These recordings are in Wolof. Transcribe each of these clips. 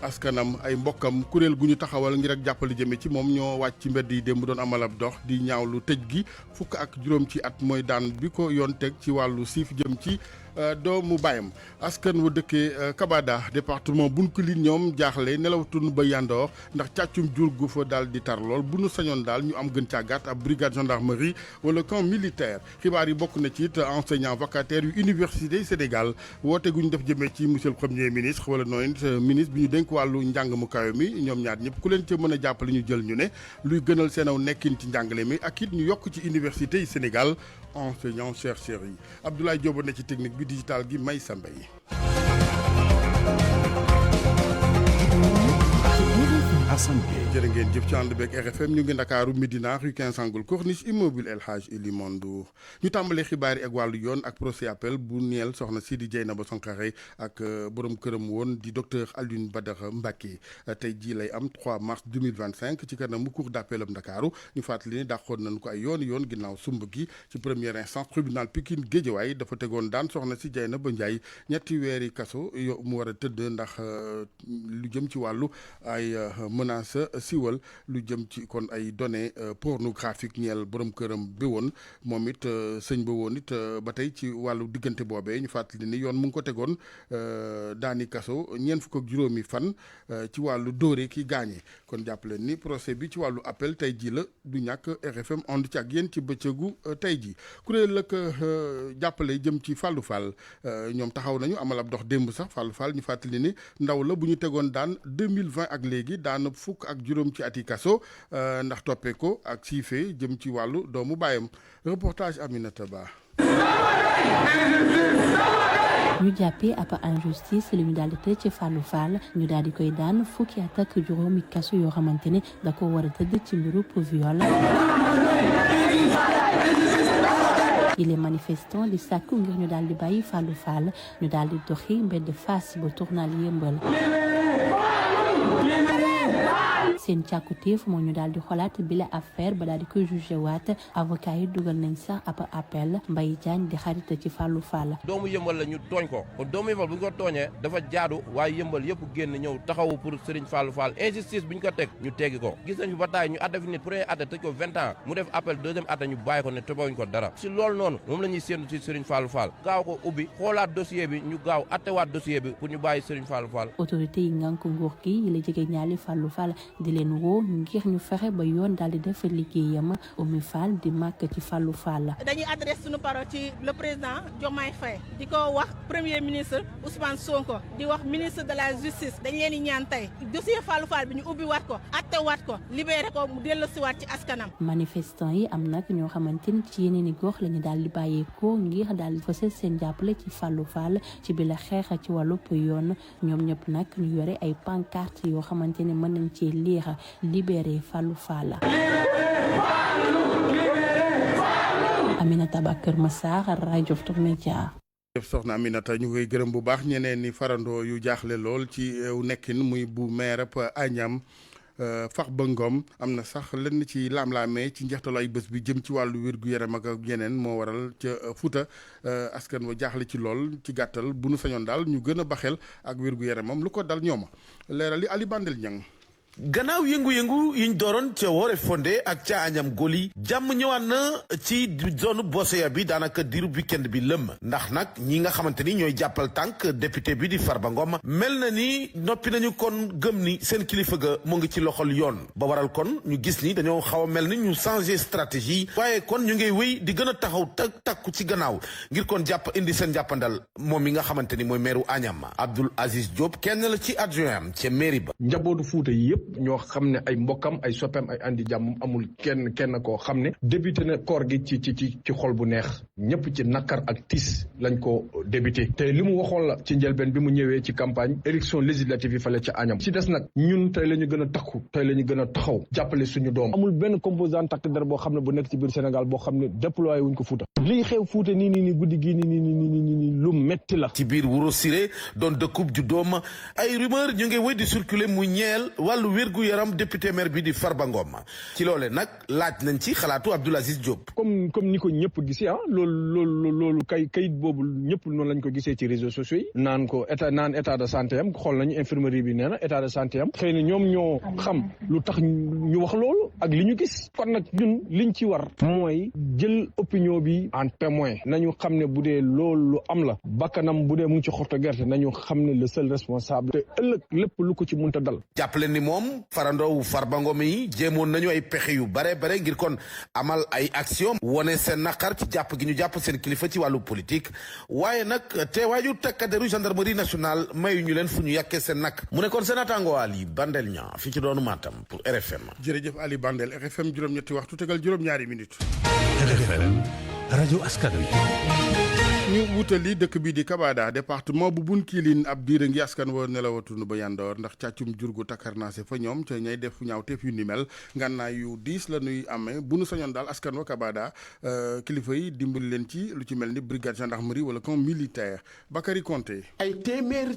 askanam ay mbokkam kuréel gu ñu taxawal ngir ak jàppale jëme ci moom ñoo wàcc ci mbedd yi démb doon amal ab dox di ñaawlu tëj gi fukk ak juróom ci at mooy daan bi ko yoon teg ci wàllu siif jëm ci doomu baayam askan wa dëkkee Kabada département Bounkiling ñoom jaaxle nelawtun ba yandoor ndax càccum jur gu fa daal di tar lool bu nu sañoon daal ñu am gën càggat ab brigade gendarmerie wala camp militaire xibaar yi bokk na ci it enseignant vacataire yu université Sénégal woote gu ñu def jëmee ci monsieur le premier ministre wala noonu ministre bi ñu dénk wàllu njàng mu kawe mi ñoom ñaar ñëpp ku leen ca mën a jàppale ñu jël ñu ne luy gënal seen aw nekkin ci njàngale mi ak it ñu yokk ci université yi Sénégal enseignant chercheurs yi Abdoulaye Diop ne ci technique bi digital gi may sa mbay jërë ngeen jëf ci ànd beeg RFM ñu ngi Ndakaaru Médina rue 15 angle corniche immobile El Hadj Elimane Ndour ñu tàmbalee xibaar yi ak wàllu yoon ak procès appel bu ñeel soxna Sidi Dieynaba Sankaré ak borom këram woon di docteur Alioune Badara Mbacké tey jii lay am 3 mars 2025 ci kanamu cour d'appel am Ndakaaru ñu fàttali ni dàqoon nañ ko ay yoon ginnaaw sumb gi ci première instance tribunal Pikine Guédiawaye dafa tegoon daan soxna si Dieynaba Ndiaye ñetti weeri kaso yo mu war a tëdd ndax lu jëm ci wàllu ay menace siwal lu jëm ci kon ay données pornographiques ñeel borom këram bi woon moom it sëñ ba woon it ba tey ci wàllu diggante boobee ñu fàttali ni yoon mu ngi ko tegoon daani kaso ñeent fukk ak juróomi fan ci wàllu dóore ki gaañe kon jàppale ni procès bi ci wàllu appel tey ji la du ñàkk RFM ànd ci ak yéen ci bëccëgu tey ji kuréel ak jàppale jëm ci Fallou Fall ñoom taxaw nañu amal ab dox démb sax Fallou Fall ñu fàttali ni ndaw la bu ñu tegoon daan 2020 ak léegi daan fukk ak juróom ci ati kaso ndax toppee ko ak siifee jëm ci wàllu doomu baayam reportage Aminata Ba. ñu jàppee ab injustice li ñu daal di tëj ci Fallou Fall ñu daal di koy daan fukki at ak juróomi kaso yoo xamante ne da ko war a tëdd ci mbiru viol. il est manifestant di sàkku ngir ñu daal di bàyyi Fallou Fall ñu daal di doxi mbedd Fass ba tournal Yëmbal. seen càkkutéef moo ñu daal di xolaat bi la affaire ba daal di koy jugé waat avocat yi dugal nañ sax ab appel Mbaye Diagne di xarit ci Fallou Fall. doomu yëmbal la ñu tooñ ko kon doomu yëmbal bu ñu ko tooñee dafa jaadu waaye yëmbal yëpp génn ñëw taxawu pour Serigne Fallou Fall injustice bu ñu ko teg ñu teggi ko gis nañ fi ba taay ñu atte fi nit premier atte tëj ko 20 ans mu def appel deuxième atte ñu bàyyi ko ne tebawuñ ko dara si loolu noonu moom la ñuy séentu ci Serigne Fallou Fall gaaw ko ubbi xoolaat dossier bi ñu gaaw attewaat dossier bi pour ñu bàyyi Serigne Fallou Fall. autorité yi ngànk nguur gi yi la jege ñaali Fallou Fall di leen woo ngir ñu fexe ba yoon daal di def liggéeyam Oumy Fall di màkk ci Fallou Fall. dañuy adresse suñu parole ci le président Diomaye Faye di ko wax premier ministre Ousmane Sonko di wax ministre de la justice dañ leen di ñaan tey dossier Fallou Fall bi ñu ubbi waat ko attewaat ko libéré ko mu dellusiwaat ci askanam. manifestant yi am nag ñoo xamante ni ci yeneen i gox la ñu daal di bàyyeekoo ngir daal di fësal seen jàppale ci Fallou Fall ci bi la xeex ci wàllu yoon ñoom ñëpp nag ñu yore ay pancarte yoo xamante ne mën nañ cee lire libéré Fallou Fall. Aminata Ba Kër Massar rajo Futurs Médias. jëf soxna Aminata ñu koy gërëm bu baax ñeneen ni farandoo yu jaaxle lool ci nekkin muy bu maire Agnam Farba Ngom am na sax lenn ci laam-laamee ci njeextalu ay bés bi jëm ci wàllu wér-gu-yaram ak yeneen moo waral ca Fuuta askan wa jaaxle ci lool ci gàttal bu nu sañoon daal ñu gën a baxel ak wér-gu-yaramam lu ko dal ñooma leeral li Ali Bandel Ñang gannaaw yëngu-yëngu yiñ dooroon ca Woré Fondé ak ca Agnam Goli jàmm ñëwaat na ci zone Boseya bi daanaka diiru weekend bi lëm ndax nag ñi nga xamante ni ñooy jàppal tànk député bi di Farba Ngom mel na ni noppi nañu kon gëm ni seen kilifa ga mu ngi ci loxol yoon ba waral kon ñu gis ni dañoo xaw a mel ni ñu changé stratégie waaye kon ñu ngi wéy di gën a taxaw takku ci gannaaw ngir kon jàpp indi seen jàppandal moom mi nga xamante ni mooy maire Agnam Abdoul Aziz Diop kenn la ci adjoint ca mairie ba. njabootu Fuuta yi yëpp ñoo xam ne ay mbokkam ay soppeem ay andi jàmm amul kenn koo xam ne débuté na koor gi ci xol bu neex ñëpp ci nakar ak tiis lañ ko débuté te li mu waxoon la ci njëlbeen bi mu ñëwee ci campagne élection législative yi fale ca Agnam ci des nag ñun tey la ñu gën a takku tey la ñu gën a taxaw jàppale suñu doom amul benn composant takk der boo xam ne bu nekk ci biir Sénégal boo xam ne déployé wuñ ko Fuuta lii xew Fuuta nii guddi gii nii lu metti la ci biir Wuro Siré doon dëkkub ju doom ay rumeur ñu ngi wéy di circuler mu ñeel wàllu wér-gu-yaram député maire bi di Farba Ngom ci loole nag laaj nañ ci xalaatu Abdoul Aziz Diop. comme ni ko ñëpp gisee loolu kayit boobu ñëpp noonu lañ ko gisee ci réseaux sociaux yi naan état de santé am xool nañu infirmerie bi nee na état de santé am xëy na ñoom ñoo xam lu tax ñu wax loolu ak li ñu gis kon nag ñun liñ ci war mooy jël opinion bi en témoin nañu xam ne bu dee loolu lu am la bakkanam bu dee mu ngi ci xotto gerte nañu xam ne le seul responsable te ëllëg lépp lu ko ci mënta dal. jàppale ni moom farandoowu Farba Ngom yi jéemoon nañu ay pexe yu bare ngir kon amal ay action wone seen naqar ci jàpp gi ñu jàpp seen kilifa ci wàllu politique waaye nag teewaaju takkaderu gendarmerie nationale mayu ñu leen fu ñu yàkkee seen nag mu ne kon seen atango Ali Bandel ñaa fi ci doonu Matam pour RFM. jërëjëf Ali Bandel RFM juróom-ñetti waxtu tegal juróom-ñaari minutes. RFM rajo askan wi. ñu wutali dëkk bii di Kabada département bu Bounkiling ab diir ngi askan wa nelawatunu ba yandoor ndax càccum jur gu takkarnaase fa ñoom ca ñay def ñaawteef yu ni mel ngànnaay yu diis la ñuy amee bu nu sañoon daal askan wa Kabada kilifa yi dimbali leen ci lu ci mel ni brigade gendarmerie wala camp militaire Bakary Konté. ay téeméer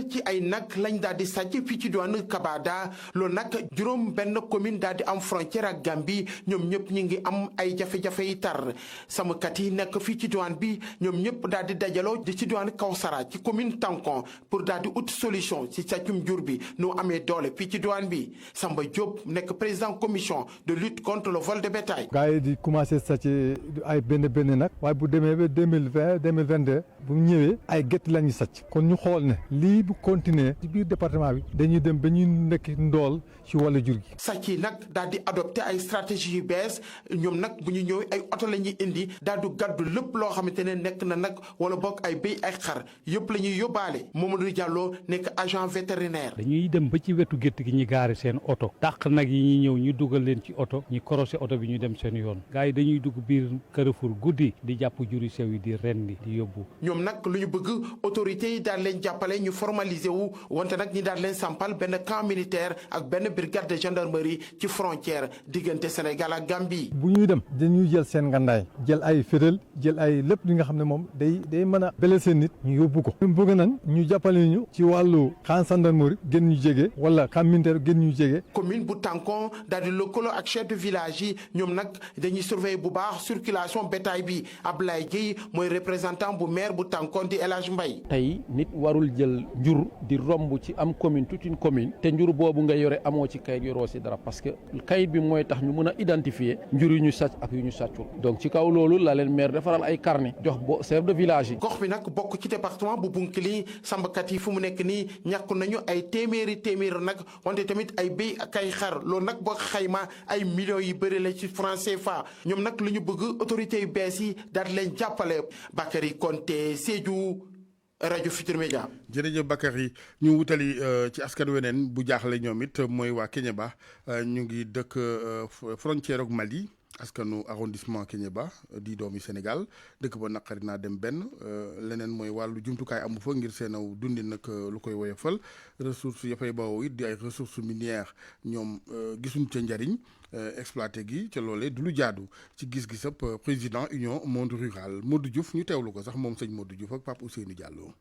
ci ay nag lañ daal di sàcc fii ci diwaanu Kabada loolu nag juróom benn commune daal di am frontière ak Gambie ñoom ñëpp ñu ngi am ay jafe-jafe yi tar sàmmkat yi nekk fii ci diwaan bi ñoom ñëpp daal di dajaloo di ci diwaan Kawsara ci commune Tankon pour daal di ut solution ci sàccum jur bi nu amee doole fii ci diwaan bi Samba Diop nekk président commission de lutte contre le vol de bétail. gars yi di commencé sàcc ay benn nag waaye bu demee ba 2022 bu mu ñëwee ay gétt la ñu sàcc kon ñu xool ne lii bu continuer ci biir département bi dañuy dem ba ñu nekk ndool ci wàllu jur gi. sàcc yi nag daal di adopté ay stratégie yu bees ñoom nag bu ñu ñëwee ay oto la ñuy indi daal di gàddu lépp loo xamante ne nekk na nag wala bokk ay béy ay xar yëpp la ñuy yóbbaale Mamadou Diallo nekk agent vétérinaire. dañuy dem ba ci wetu gétt gi ñu gaari seen oto dàq nag yi ñuy ñëw ñu dugal leen ci oto ñu korosé oto bi ñu dem seen yoon gars yi dañuy dugg biir Carrefour guddi di jàpp juri sew yi di rendi di yóbbu. ñoom nag lu ñu bëgg autorités yi daal leen jàppale ñu formaliser wu wante nag ñi daal leen sampal benn camp militaire ak benn brigade de gendarmerie ci frontière diggante Sénégal ak Gambie. bu ñuy dem dañuy jël seen ngandaay jël ay fédéral jël ay lépp li nga xam ne moom day mën a blessé nit ñu yóbbu ko. ñu bëgg nañ ñu jàppale ñu ci wàllu camp gendarmerie gën ñu jege wala camp militaire gën ñu jege. commune bu Tankon daal di lëkkaloo ak chef de village yi ñoom nag dañuy surveiller bu baax circulation bétail bi Ablaye Gueye mooy représentant bu maire bu Tankon di El Hadj Mbaye. tey nit warul jël njur di romb ci am commune toute une commune te njur boobu nga yore amoo ci kayit yoroo si dara parce que kayit bi mooy tax ñu mën a identifier njur yu ñu sàcc ak yu ñu sàccul donc ci kaw loolu la leen maire defaral ay carnet jox chef de village yi. gox bi nag bokk ci département bu Bounkiling sàmmkat yi fu mu nekk nii ñàkk nañu ay téeméeri nag wante tamit ay béy ak ay xar loolu nag boo xayma ay millions yi bëri la ci franc CFA ñoom nag lu ñu bëgg autorités yu bees yi daal leen jàppale. Bakary Konté Sédhiou rajo Futurs Médias. jërëjëf Bakary ñu wutali ci askan weneen bu jaaxle ñoom it mooy waa Kéniéba ñu ngi dëkk frontière ak Mali. askanu arrondissement Kéniéba di doomi Sénégal dëkk ba naqari naa dem benn leneen mooy wàllu jumtukaay amu fa ngir seen aw dundi nag lu koy woyofal ressources ya fay bawoo it di ay ressources minières ñoom gisuñ ca njariñ exploité gi ca loolee du lu jaadu ci gis-gisab président union monde rural Modou Diouf ñu teewlu ko sax moom sëñ Modou Diouf ak Pape Ousseynou Diallo.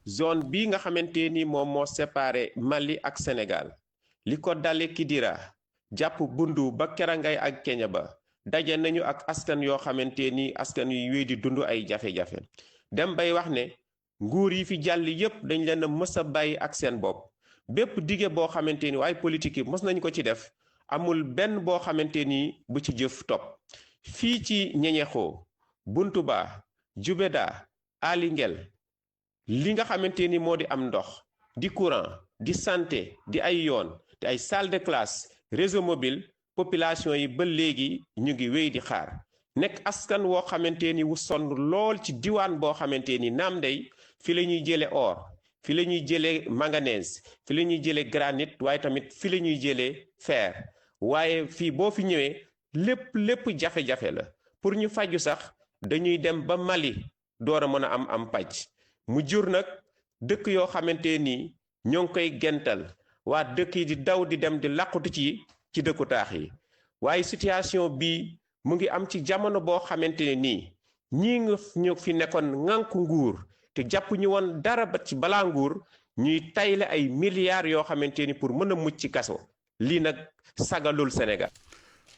zone bii nga xamante ni moom moo séparé Mali ak Sénégal li ko dale Kidira jàpp Bundu ba Kerangay ak Kéniéba daje nañu ak askan yoo xamante ni askan yu wéy di dund ay jafe-jafe dem bay wax ne nguur yi fi jàll yépp dañ leen a mës a bàyyi ak seen bopp bépp dige boo xamante ni waaye politique yi mës nañ ko ci def amul benn boo xamante ni bu ci jëf topp fii ci Ñeñexoo Buntuba Jubeda Alingel li nga xamante ni moo di am ndox di courant di santé di ay yoon di ay salle de classe réseau mobile population yi ba léegi ñu ngi wéy di xaar nekk askan woo xamante ni wu sonn lool ci diwaan boo xamante ni naam day fi la ñuy jële or fi la ñuy jële manganèse fi la ñuy jële granit waaye tamit fi la ñuy jële fer waaye fii boo fi ñëwee lépp jafe-jafe la pour ñu faju sax dañuy dem ba Mali door a mën a am paj mu jur nag dëkk yoo xamante ni ñoo ngi koy gental waa dëkk yi di daw di dem di làqutu ci dëkku taax yi waaye situation bii mu ngi am ci jamono boo xamante ne nii ñii nga ñu fi nekkoon ŋànk nguur te jàpp ñu woon dara ba ci balaa nguur ñuy tayle ay milliards yoo xamante ni pour mën a mucc ci kaso lii nag sagalul Sénégal.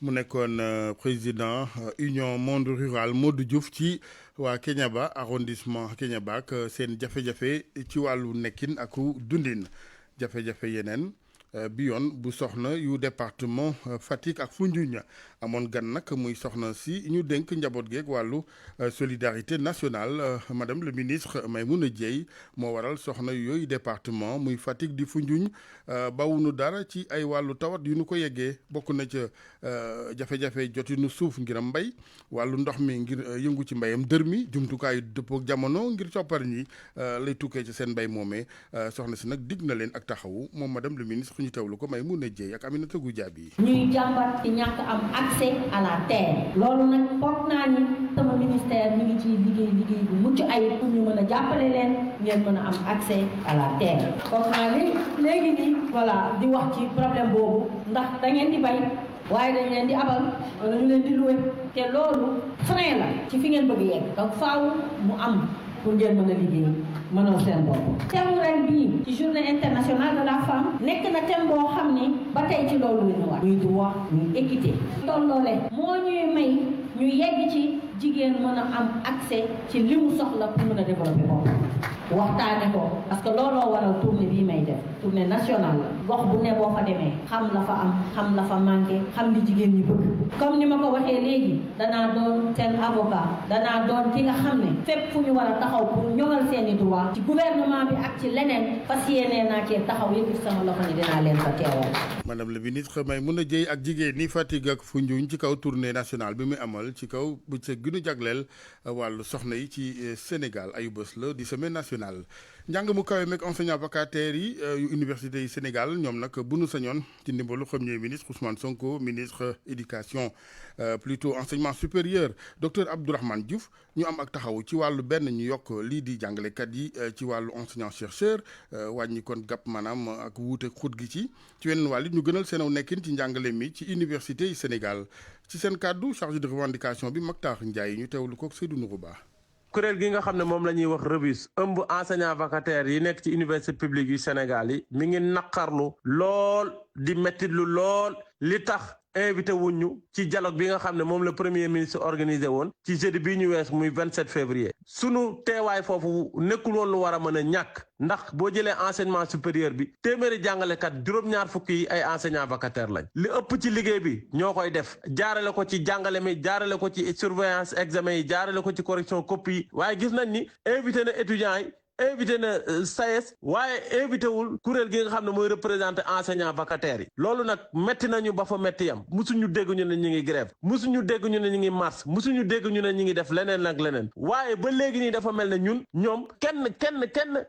mu nekkoon président union monde rural Modou Diouf ci waa Kéniéba arrondissement Kéniéba ak seen jafe-jafe ci wàllu nekkin ak dundin jafe-jafe yeneen bi yoon bu soxna yu département Fatick ak Foundiougne amoon gan nag muy soxna si ñu dénk njaboot geeg wàllu solidarité nationale madame le ministre Maymouna Dièye moo waral soxna yooyu département muy Fatick di Foundiougne bawunu dara ci ay wàllu tawat yu nu ko yeggee bokk na ca jafe-jafe jotinu suuf ngir mbay wàllu ndox mi ngir yëngu ci mbayam dër mi jumtukaayu dëppook jamono ngir coppar ñi lay tukkee ci seen mbay moomee soxna si nag digg na leen ak taxawu moom madame le ministre ñu teewlu ko Maymouna Dièye ak Aminata Goudiaby ñuy jàmbat ci ñàkk am accès à la terre loolu nag foog naa ni sama ministère ñu ngi ci liggéey bu mucc ayib pour ñu mën a jàppale leen ngeen mën a am accès à la terre foog naa ni léegi nii voilà di wax ci problème boobu ndax da ngeen di bay waaye dañ leen di abal wala ñu leen di loué te loolu frein la ci fi ngeen bëgg yegg donc faaw mu am pour ngeen mën a liggéey mënoo seen bopp. thème ren bii ci journée internationale de la femme nekk na thème boo xam ni ba tey ci loolu la ñu wax muy droit muy équité tolloole moo ñuy may ñu yegg ci jigéen mën a am accès ci li mu soxla pour mën a développer bopp waxtaane ko parce que looloo waral tournée bii may def tournée nationale la gox bu ne boo fa demee xam la fa am xam la fa manqué xam li jigéen ñi bëgg comme ni ma ko waxee léegi danaa doon seen avocat danaa doon ki nga xam ne fépp fu ñu war a taxaw pour ñoŋal seeni droit ci gouvernement bi ak ci leneen fas yéenee naa cee taxaw yëpp sama loxo ni dinaa leen fa teewal. madame le ministre Maymouna Dièye ak jigéen ñi Fatick ak Foundiougne ci kaw tournée nationale bi muy amal ci kaw bëccëg gi nu jagleel wàllu soxna yi ci Sénégal ayu bés la di semaine nationale njàng mu kawe meeg enseignant vacataires yi yu université yi Sénégal ñoom nag bu nu sañoon ci ndimbalu premier ministre Ousmane Sonko ministre éducation plutôt enseignement supérieur docteur Abdourahmane Diouf ñu am ak taxaw ci wàllu benn ñu yokk lii di jàngalekat yi ci wàllu enseignant chercheur wàññi kon gàpp maanaam ak wuute xut gi ci weneen wàll it ñu gënal seenaw nekkin ci njàngale mi ci université yi Sénégal ci seen kàddu chargé de revendication bi Mactar Ndiaye ñu teewlu ko Seydou Nourou Ba. kuréel gi nga xam ne moom la ñuy wax REBUS ëmb enseignant vacataires yi nekk ci université publique yu Sénégal yi mi ngi naqarlu lool di mettitlu lool li tax invité wuñu ci dialogue bi nga xam ne moom la premier ministre organisé woon ci jeudi bii ñu wees muy 27 février sunu teewaay foofu nekkul woon lu war a mën a ñàkk ndax boo jëlee enseignement supérieur bi téeméeri jàngalekat juróom-ñaar fukki yi ay enseignants vacataires lañ li ëpp ci liggéey bi ñoo koy def jaarale ko ci jàngale mi jaarale ko ci surveillance examen yi jaarale ko ci correction copie yi waaye gis nañ ni invité na étudiants yi invité na SAES waaye invité wul kuréel gi nga xam ne mooy représenté enseignant vacataires yi loolu nag métti nañu ba fa métti yam musuñu dégg ñu ne ñu ngi grève musuñu dégg ñu ne ñu ngi marche musuñu dégg ñu ne ñu ngi def leneen ak leneen waaye ba léegi nii dafa mel ne ñun ñoom kenn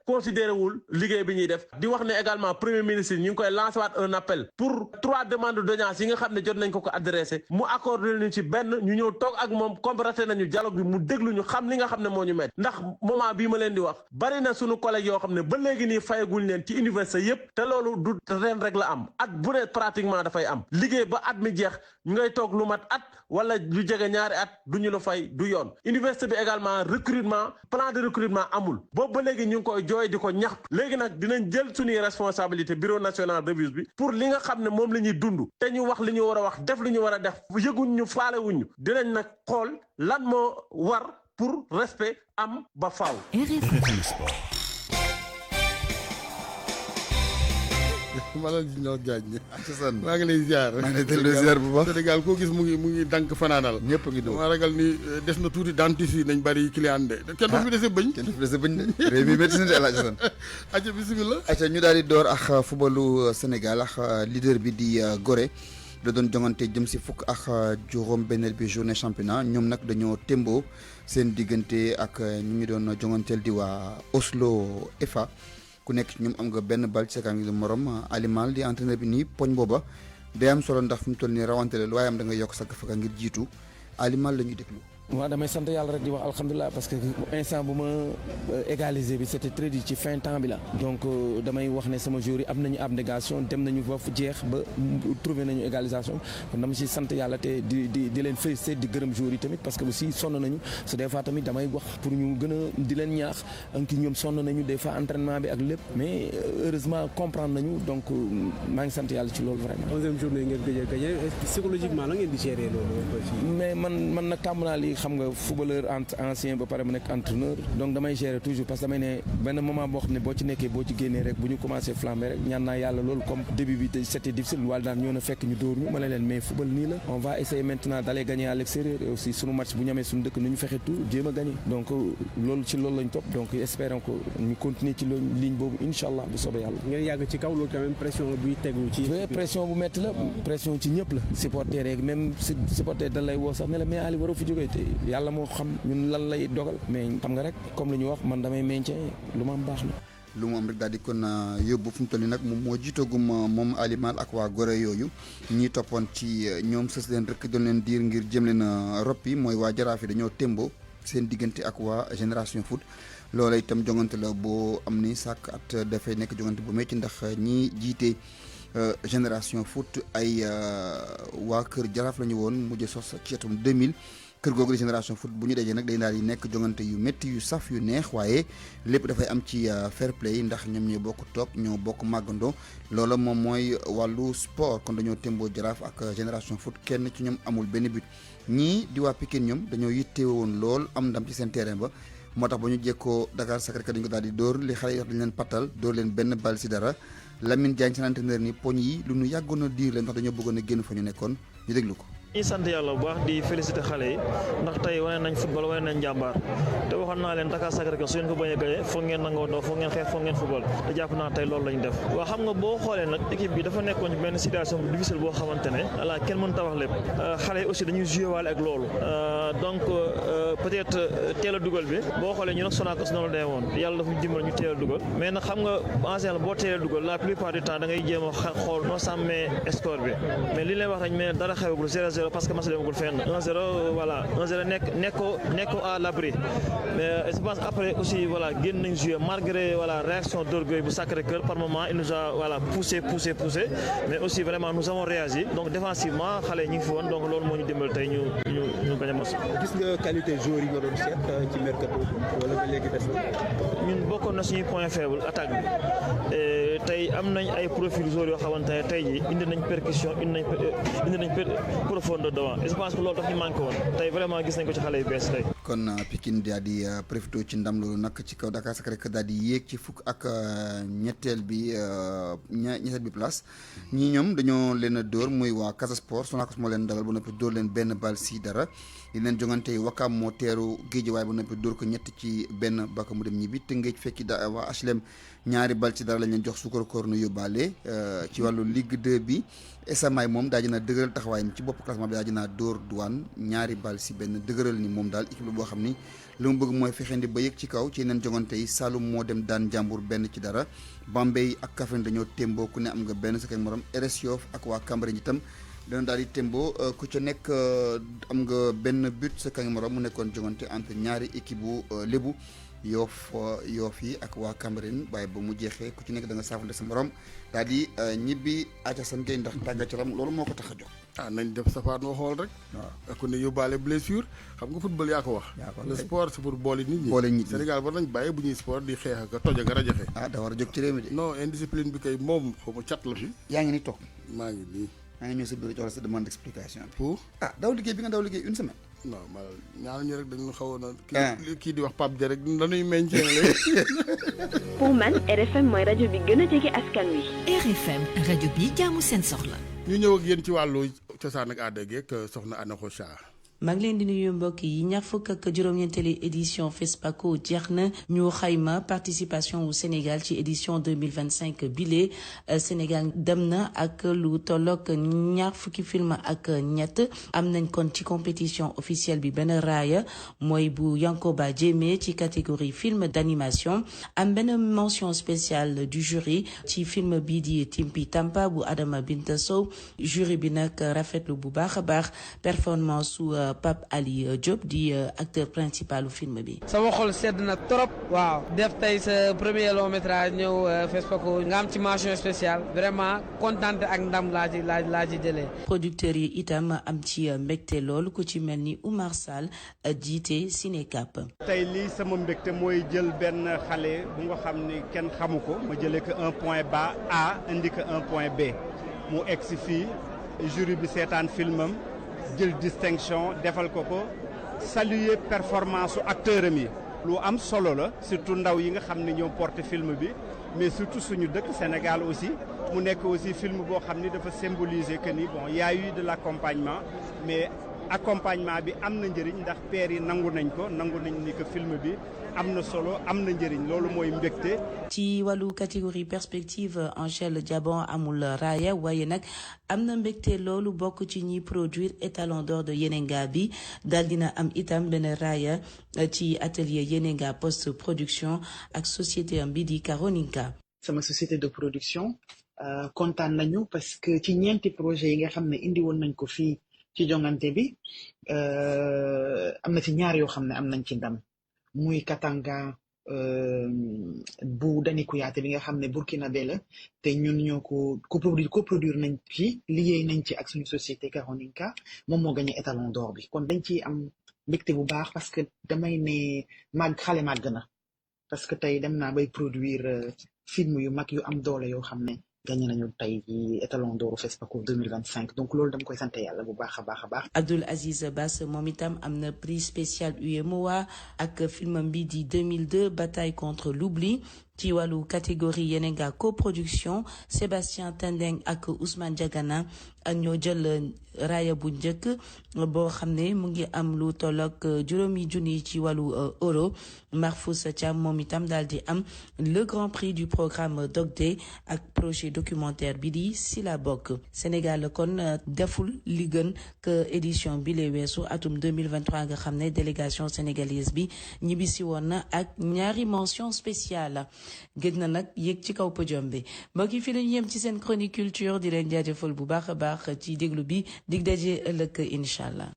considéré wul liggéey bi ñuy def di wax ne également premier ministre ñu ngi koy lancé waat un appel pour 3 demandes d'audience yi nga xam ne jot nañ ko adressé mu accordé ñu ci benn ñu ñëw toog ak moom comme raté nañu dialogue bi mu déglu ñu xam li nga xam ne moo ñu métti ndax moment bii ma leen di wax na sunu collègue yoo xam ne ba léegi nii fayaguñ leen ci université yépp te loolu du ren rek la am at bu ne pratiquement dafay am liggéey ba at mi jeex ñu ngay toog lu mat at wala lu jege ñaari at du ñu la fay du yoon université bi également recrutement plan de recrutement amul boobu ba léegi ñu ngi koy jooy di ko ñaxtu léegi nag dinañ jël suñuy responsabilité bureau national de REBUS bi pour li nga xam ne moom la ñuy dund te ñu wax li ñu war a wax def li ñu war a def yëguñ ñu faalewuñ ñu dinañ nag xool lan moo war pour respect am ba faaw. Malal Junior Diagne maa ngi lay ziar maa ngi lay dellu ziar bu baax Sénégal koo gis mu ngi dank fanaanal ñëpp a ngi dugg maa ragal ni des na tuuti dentiste yi nañ bari client de kenn du fi dese bëñ de réew mi métti na de El Hadj Assane aca bismillah aca ñu daal di door ak footballu Sénégal ak leader bi di Gorée da doon jongante jëm si fukk ak juróom benneel bi journée championnat ñoom nag dañoo témboo seen diggante ak ñu ngi doon jonganteel di waa Oslo FA ku nekk ñoom am nga benn bal ci sa kanam morom Alimal di entraîneur bi nii poñ booba day am solo ndax fu mu toll nii rawante la waaye am da nga yokk sa gafaka ngir jiitu Alimal la ñuy déglu. waaw damay sant yàlla rek di wax alhamdulilah parce que instant bu ma égaliser bi c'était très dur ci fin temps bi la donc damay wax ne sama joueurs yi am nañu abnégation dem nañu ba fu jeex ba trouver nañu égalisation kon dama ci sant yàlla te di leen féliciter di gërëm joueurs yi tamit parce que aussi sonn nañu su des fois tamit damay wax pour ñu gën a di leen ñaax anki ñoom sonn nañu des fois entraînement bi ak lépp mais heureusement comprendre nañu donc maa ngi sant yàlla ci loolu vraiment. 11e journée ngeen gagné psychologiquement la ngeen di gérer loolu. mais man nag tàmm naa li xam nga footballeur ancien ba pare ma nekk entraîneur donc damay gérer toujours parce que damay ne benn moment boo xam ne boo ci nekkee boo ci génnee rek bu ñu commencé flamber rek ñaan naa yàlla loolu comme début bi c'était difficile wala daan ñoo na fekk ñu dóor ñu ma ne leen mais football nii la on va essayer maintenant d'aller gagner à l'extérieur et aussi sunu match bu ñu amee suñu dëkk nu ñu fexe tout jéem a gagner donc loolu ci loolu lañ topp donc espérons que ñu continuer ci loolu ligne boobu incha allah bu soobee yàlla. ngeen yàgg ci kaw loolu quand même pression buy tegu ci. pression bu métti la pression ci ñëpp la supporter rek même supporter da lay woo sax ne la mais Ali waroo fi jógee te yàlla moo xam ñun lan lay dogal mais xam nga rek comme lu ñu wax man damay maintien lu ma am baax na. lu mu am rek daal di kon yóbbu fu mu toll nii nag moom moo jiitagum moom Ali Mal ak waa Gorée yooyu ñi toppoon ci ñoom sës leen rek doon leen diir ngir jëm leen roppi mooy waa Jaraaf yi dañoo témboo seen diggante ak waa Génération Foot loola itam jongante la boo am ni sàkk at dafay nekk jongante bu métti ndax ñi jiite Génération Foot ay waa kër Jaraaf la ñu woon mujj sos ci atum 2000 kër googu di Génération Foot bu ñu dajee nag day daal di nekk jongante yu métti yu saf yu neex waaye lépp dafay am ci fair play ndax ñoom ñoo bokk toog ñoo bokk màggandoo loola moom mooy wàllu sport kon dañoo témboo Jaraaf ak Génération Foot kenn ci ñoom amul benn but ñii di waa Pikine ñoom dañoo yittewoon lool am ndam ci seen terrain ba moo tax ba ñu jekkoo Dakar Sacré-Cœur dañu ko daal di dóor li xale yi wax dañu leen pattal dóor leen benn bal si dara Lamine Diagne seen entraîneur ni poñ yi lu ñu yàggoon a diir leen ndax dañoo bëggoon a génn fa ñu nekkoon ñu déglu ko. ñi sant yàlla bu baax di féliciter xale yi ndax tey wane nañ football wane nañ jàmbaar te waxoon naa leen Dakar Sacré-Cœur su ngeen ko bañ a gañe foog ngeen nangoo doo foog ngeen xeex foog ngeen football te jàpp naa tey loolu lañ def waaw xam nga boo xoolee nag équipe bi dafa nekkoon ci benn situation bu difficile boo xamante ne voilà kenn mënut a wax lépp xale yi aussi dañuy joué waale ak loolu donc peut-être teel a dugal bi boo xoolee ñu nag Sonacos noonu la demee woon yàlla dafa dimbal ñu teel a dugal mais nag xam nga en général boo teel a dugal la plupart du temps da ngay jéem a xool noo sàmmee score bi mais li leen wax rek mais dara xewagul 0-0 parce que match demagul fenn 1-0 voilà 1-0 nekkoo à l'abri mais je pense après aussi voilà génn nañ jouer malgré voilà réaction d'orgueil bu Sacré-Cœur par moment il nous a voilà poussé mais aussi vraiment nous avons réagi donc défensivement xale yi ñu ngi fi woon donc loolu moo ñu dimbal tey ñu bañ a mos. gis nga qualité joueur yi nga doon seet ci mercato wala ba léegi des na. ñun bokkoon na suñuy point faible attaque bi tey am nañ ay profil joueurs yoo xamante ne tey jii indi nañ percussion indi nañ profondeur devant je pense que loolu daf ñu manqué woon tey vraiment gis nañ ko ci xale yu bees tey. kon Pikine daal di profité ci ndam loolu nag ci kaw Dakar Sacré-Cœur daal di yéeg ci fukk ak ñetteel bi place ñii ñoom dañoo leen a dóor muy waa Casa Sport Sonacos moo leen dalal ba noppi dóor leen benn bal si dara li leen jongante yi Wakam moo teeru Guédiawaye ba noppi dóor ko ñett ci benn baka mu dem ñibbi Tëngéej fekki waa HLM ñaari bal ci dara lañ leen jox sukar koor nu yóbbaale ci wàllu Ligue 2 bi Esamaay moom daa dina dëgëral taxawaayam ci bopp classement bi daa dina dóor Douane ñaari bal si benn dëgëral ni moom daal équipe boo xam ni lu mu bëgg mooy fexendi ba yëg ci kaw ci yeneen jongante yi Saloum moo dem daan Jàmbur benn ci dara Bambey ak Kaffrine dañoo témboo ku ne am nga benn sa kay morom RS Yoff ak waa Cambérène itam dañoo daal di témboo ku ca nekk am nga benn but sa kay morom mu nekkoon jongante entre ñaari équipe bu Lébu Yoff yi ak waa Cambérène waaye ba mu jeexee ku ci nekk da nga saafante sa morom daal di ñibbi Acasan Gueye ndax tàggat yaram loolu moo ko tax a jóg. nañ def safaan noo xool rek. waaw ku ne yóbbaale blessure xam nga football yaa ko wax. le sport c'est pour boole nit ñi. Sénégal war nañ bàyyi bu ñuy sport di xeex ak toj ak rajaxe. da war a jóg ci réew mi de. non indiscipline bi kay moom xaw ma cat la fi. yaa ngi ni toog. maa ngi nii. maa ngi ñëw sa bureau jox la sa demande d'explication bi. pour daw liggéey bi nga daw liggéey une semaine. non ma ñaar ñu rek dañu xawoon a. kii di wax Pape Dia rek dañuy maintien léegi. pour man RFM mooy rajo bi gën a jege askan wi. RFM rajo bi jaamu seen soxla. ñu ñëw ak yéen ci wàllu cosaan ak aada geek soxna Anna Rocha. maa ngi leen di nuyu mbokk yi ñaar fukk ak juróom-ñeenteeli édition FESPACO jeex na ñu xayma participation wu Sénégal ci édition 2025 bile Sénégal dem na ak lu tollook ñaar fukki film ak ñett am nañ kon ci compétition officielle bi benn raaya mooy bu Yankoba Diémé ci catégorie film d'animation am benn mention spéciale du jury ci film bii di Timpi Tampa bu Adama Binta Sow jury bi nag rafetlu bu baax a baax performance su Pape Ali Diop di acteur principal film bi. sama xol sedd na trop. waaw def tey sa premier long métrage ñëw FESPACO nga am ci mention spéciale vraiment kontaan ak ndam laa ci jëlee. producteurs yi itam am ci mbégte lool ku ci mel ni Oumar Sall jiite Cinécap. tey lii sama mbégte mooy jël benn xale bu nga xam ni kenn xamu ko ma jëlee ko un point bas A indi ko un point B mu egg si fii jury bi seetaan filmam jël distinction defal ko saluer performance su acteur am yi lu am solo la surtout ndaw yi nga xam ne ñoo porté film bi mais surtout suñu dëkk Sénégal aussi mu nekk aussi film boo xam ni dafa symboliser que ni bon y a eu de l'accompagnement mais accompagnement bi am na njëriñ ndax père yi nangu nañ ni que film bi am na solo am na njëriñ loolu mooy mbégte. ci wàllu catégorie perspective Angèle Diaban amul raaya waaye nag am na mbégte loolu bokk ci ñi produire étalon d'or de Yenenga bi daal dina am itam benn raaya ci atelier Yenenga post production ak société am bi di Caroninka. sama société de production kontaan nañu parce que ci ñeenti projet yi nga xam ne indi woon nañ ko fii ci jongante bi am na ci ñaar yoo xam ne am nañ ci ndam muy Katanga bu Dani Kouyaté bi nga xam ne burkinabé la te ñun ñoo ko coproduire nañ ci liggéey nañ ci ak suñu société Caroninka moom moo gagné étalon d'or bi kon dañ ci am mbégte bu baax parce que damay ne xale màgg na parce que tey dem naa bay produire film yu mag yu am doole yoo xam ne gagné nañu tey ci étalon d'or FESPACO 2025 donc loolu dama koy sant yàlla bu baax a baax a baax. Abdoul Aziz Bass moom itam am na prix spécial UEMOA ak filmam bi di 2002 bataille contre l'oubli ci wàllu catégorie Yenenga coproduction Sébastien Tendeng ak Ousmane Diagana ñoo jël raaya bu njëkk boo xam ne mu ngi am lu tollook juróomi junni ci wàllu euro. Marfous Thiam moom itam daal di am le grand prix du programme DOCDE ak projet documentaire bi di Silabok. Sénégal kon deful li gën que édition bi le weesu atum 2023 nga xam ne délégation sénégalaise bi ñibbisi woon na ak ñaari mention spéciale. gëj na nag yéeg ci kaw podium bi mbokk yi fi la ñu yem ci seen chronique culture di leen jaajëfal bu baax a baax ci déglu bi dig daje ëllëg incha allah.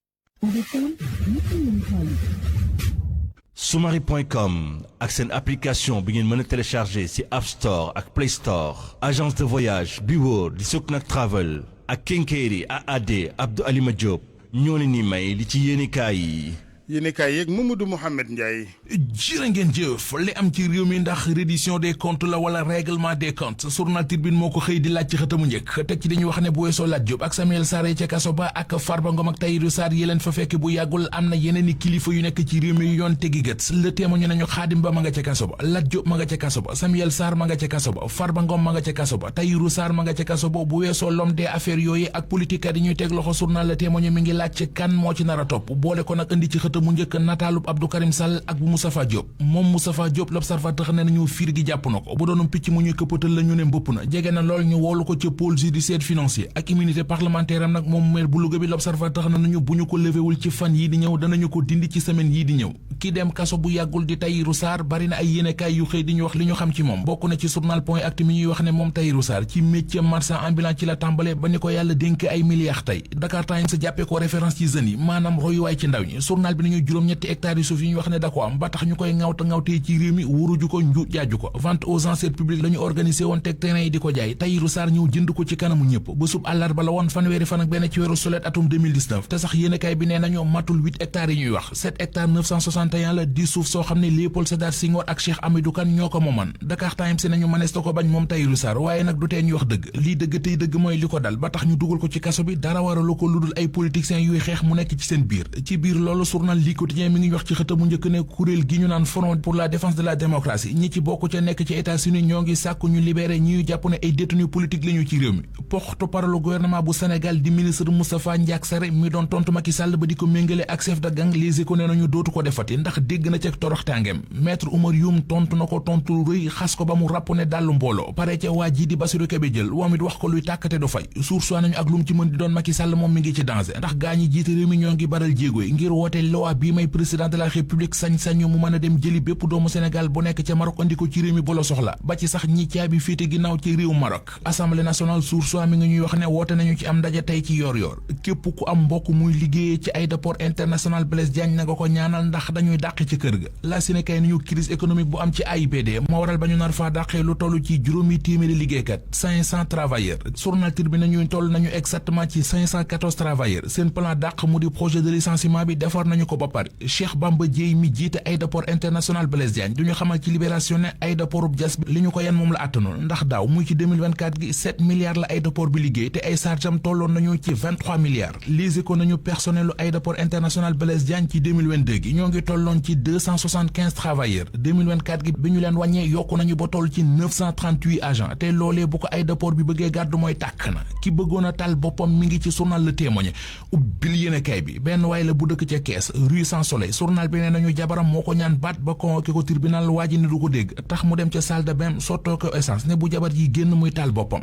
Soumari.com ak seen application bi ngeen mën a télécharger ci App Store ak Play Store agence de voyage bi wóor di Suknak Travel ak Kenkeyri AAD Abdou Alima Diop ñoo leen ni may li ci yéenekaay yi. yéenekaay yeeg Mamadou Mouhamed Ndiaye. jërë ngeen jëf li am ci réew mi ndax reddition des comptes la wala règlement des comptes journal Tribune moo ko xëy di laaj ci xëtamu njëkk teg ci dañuy wax ne bu weesoo Lat Diop ak Samuel Sarr ca kaso ba ak Farba Ngom ak Tahirou Sarr yi leen fa fekk bu yàggul am na yeneen i kilifa yu nekk ci réew mi yoon tegi gët le témoin nañu Xaadim Ba ma nga ca kaso ba Lat Diop ma nga ca kaso ba Samuel Sarr ma nga ca kaso ba Farba Ngom ma nga ca kaso ba Tahirou Sarr ma nga ca kaso ba bu weesoo l'homme des affaires yooyu ak politique yi ñuy teg loxo journal le témoin mi ngi laaj kan moo ci nar a topp boole ko nag indi ci xëtamu njëkk nataalub Abdou Karim Sall ak bu Moustapha Diop moom Moustapha Diop l'Observateur ne nañu fiir gi jàpp na ko bu doonum picc mu ñuy këppatal la ñu ne mbëpp na jege na lool ñu woolu ko ca pôle judiciaire financier ak immunité parlementaire am nag moom maire bu Louga bi l'Observateur ne nañu bu ñu ko levéwul ci fan yii di ñëw danañu ko dindi ci semaine yii di ñëw ki dem kaso bu yàggul di Tahirou Sarr bari na ay yéenekaay yu xëy di ñu wax li ñu xam ci moom bokk na ci journal Point Actu mi ñuy wax ne moom Tahirou Sarr ci métier marchand ambulant ci la tàmbale ba ni ko yàlla dénk ay milliards tey Dakar Times sa jàppee ko référence ci jeunes yi maanaam royuwaay ci ndaw ñi journal bi nañu juróom-ñetti hectares yu suuf yi ñu wax ne da ko am ba tax ñu koy ŋawtee ci réew mi wuruju ko nju jaaju ko vente aux enchères publiques la ñu organisé woon teg terrain yi di ko jaay Tahirou Sarr ñëw jënd ko ci kanamu ñëpp ba sub àllarba la woon fanweeri fan ak benn ci weeru sulet atum 2019 te sax yéenekaay bi nee nañu matul 8 hectares yi ñuy wax 7 hectares 961 la di suuf soo xam ne Léopold Sédar Senghor ak Cheikh Hamidou Kane ñoo ko mooman Dakar Times nañu mënees na ko bañ moom Tahirou Sarr waaye nag du tee ñu wax dëgg lii dëgg tey dëgg mooy li ko dal ba tax ñu dugal ko ci kaso bi dara waralu ko ludul ay politiciens yuy xeex mu nekk ci seen biir ci biir loolu journal Le Quotidien mi ngi wax ci xëtamu njëkk ne kuréel gi ñu naan Front pour la défense de la démocratie ñi ci bokk ca nekk ci États-Unis ñoo ngi sàkku ñu libéré ñi ñu jàpp ne ay détenus politique la ñu ci réew mi porte-parole gouvernement bu Sénégal di ministre Moustapha Ndiack Sarré mi doon tontu Macky Sall ba di ko méngale ak chef de gang Les Échos nee nañu dootu ko defati ndax dégg na ca toroxtaangeem maître Oumar Youm tontu na ko tontu rëy xas ko ba mu ràpp ne dàllu mbooloo pare ca waa ji di Bassirou Kébé jël woom it wax ko luy tàkkate du fay suur soi nañu ak lu mu ci mën di doon Macky Sall moom mi ngi ci danger ndax gaa ñi jiite réew mi ñoo ngi baral jéego yi ngir woote loi bii may président de la république sañ-sañu mu mën a dem jëli bépp doomu Sénégal bu nekk ca Maroc andi ko ci réew mi bu la soxla ba ci sax ñi caabi féete ginnaaw ci réew Maroc. assemblée nationale Source A mi ngi ñuy wax ne woote nañu ci am ndaje tey ci yor képp ku am mbokk muy liggéeyee ci aéroport international Blaise Diagne na nga ko ñaanal ndax dañuy dàq ci kër ga la Sénégal nañu crise économique bu am ci AIBD moo waral ba ñu nar faa dàqee lu toll ci juróomi téeméeri liggéeykat 500 travailleurs journal Tribune nañu toll nañu exactement ci 514 travailleurs seen plan dàq mu di projet de licenciement bi defar nañu ko ba pare Cheikh Bamba Dièye mi jiite aéroport international Blaise Diagne duñu xamal ci libération ne aéroport bu Diass bi li ñu ko yan moom la attanoon ndax daaw muy ci 2024 gi 7 milliards la aéroport bi liggéey te ay chargam tolloon nañu ci 23 milliards lise ko nañu personnelu aéroport international Blaise Diagne ci 2022 gi ñoo ngi tolloon ci 275 travailleurs 2024 gi bi ñu leen wàññee yokku nañu ba toll ci 938 agents te loolee bu ko aéroport bi bëggee gàddu mooy tàkk na ki bëggoon a tal boppam mi ngi ci journal Le Témoin ubbil yéenekaay bi benn waay la bu dëkk ca Kees rue Sans Soleil journal bi ne nañu jabaram moo ko ñaan baat ba convoqué ko tribunal waa ji ne du ko dégg tax mu dem ca salle de bain sottoo ko essence ne bu jabar yi génn muy taal boppam.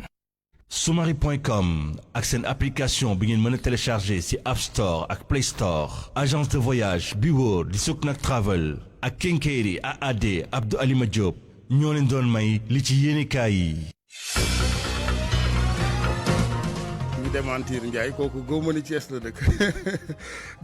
Soumari.com ak seen application bi ngeen mën a télécharger ci App Store ak Play Store agence de voyage bi wóor di Suknak Travel ak Kenkeyri AAD Abdou Alima Diop ñoo leen doon may li ci yéenekaay yi. Démentir Ndiaye kooku góob ma ni Thiès la dëkk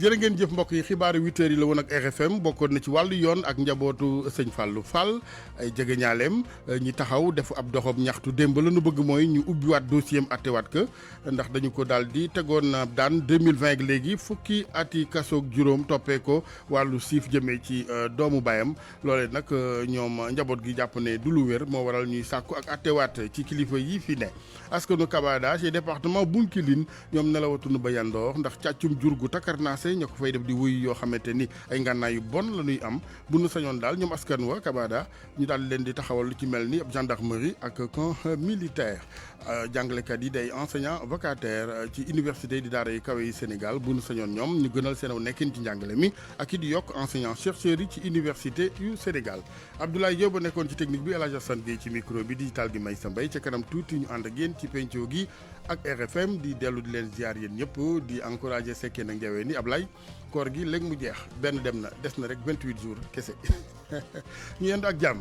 jërë ngeen jëf mbokk yi xibaaru 8h yi la woon ak RFM bokkoon na ci wàllu yoon ak njabootu sëñ Fallou Fall ay jege ñaaleem ñi taxaw def ab doxob ñaxtu démb la nu bëgg mooy ñu ubbiwaat dossier am attewaat ko ndax dañu ko daal di tegoon daan 2020 ak léegi fukki ati kasoog juróom toppee ko wàllu siif jëmee ci doomu baayam loolee nag ñoom njaboot gi jàpp ne du lu wér moo waral ñuy sàkku ak attewaat ci kilifa yi fi ne askanu Kabada ci département Bounkiling ñoom nelawatuñu ba yandoor ndax càccum jur gu takarnaase ña ko fay def di wuy yoo xamante ni ay ngànnaay yu bon la ñuy am bu nu sañoon daal ñoom askan wa Kabada ñu daal leen di taxawal lu ci mel ni ab gendarmerie ak camp militaire jàngalekat yi day enseignant vacataire ci université di daara yi kawe yi Sénégal bu nu sañoon ñoom ñu gënal seen nekkin ci njàngale mi ak it yokk enseignant chercheurs yi ci université yu Sénégal Abdoulaye Diop nekkoon ci technique bi El Hadj Assane Gueye ci micro bi digital gi may sa mbay ca kanam tuuti ñu ànd ak yéen ci penco gi ak RFM di dellu di leen ziar yéen ñëpp di encouragé sekkee nag njawee ni Ablaye koor gi léegi mu jeex benn dem na des na rek 28 jours kese ñu yendu ak jàmm